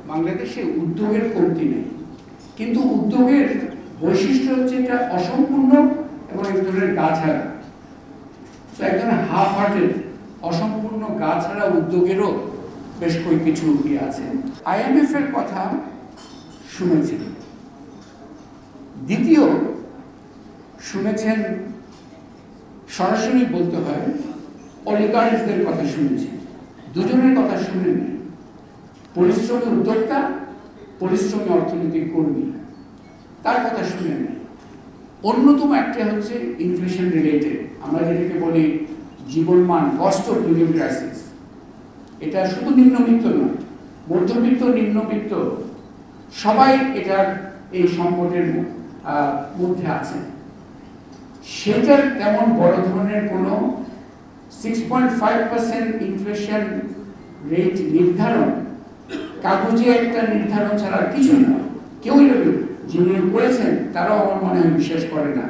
বাংলাদেশে উদ্যোগের কমতি নেই, কিন্তু উদ্যোগের বৈশিষ্ট্য হচ্ছে এটা অসম্পূর্ণ এবং এক ধরনের গা ছাড়া, এক ধরনের হাফ হার্টেড অসম্পূর্ণ গা ছাড়া উদ্যোগেরও বেশ কিছু ইয়ে আছে। IMF এর কথা শুনেছেন, দ্বিতীয় শুনেছেন সরাসরি বলতে হয় অলিগার্কসদের কথা শুনেছেন, দুজনের কথা শুনেন। পরিশ্রমী উদ্যোক্তা, পরিশ্রমী অর্থনৈতিক কর্মী, তার কথা শুনেন। অন্যতম একটা হচ্ছে ইনফ্লেশন রিলেটেড, আমরা যেটাকে বলি জীবনমান, কস্ট অফ লিভিং ক্রাইসিস। এটা শুধু নিম্নবিত্ত নয়, মধ্যবিত্ত, নিম্নবিত্ত সবাই এটার এই সংকটের মধ্যে আছে। সেটার তেমন বড় ধরনের কোনো 6.5% ইনফ্লেশন রেট নির্ধারণ, কাগজে একটা নির্ধারণ ছাড়া কিছু না। কেউ যিনি করেছেন তারাও আমার মনে হয় বিশ্বাস করে না।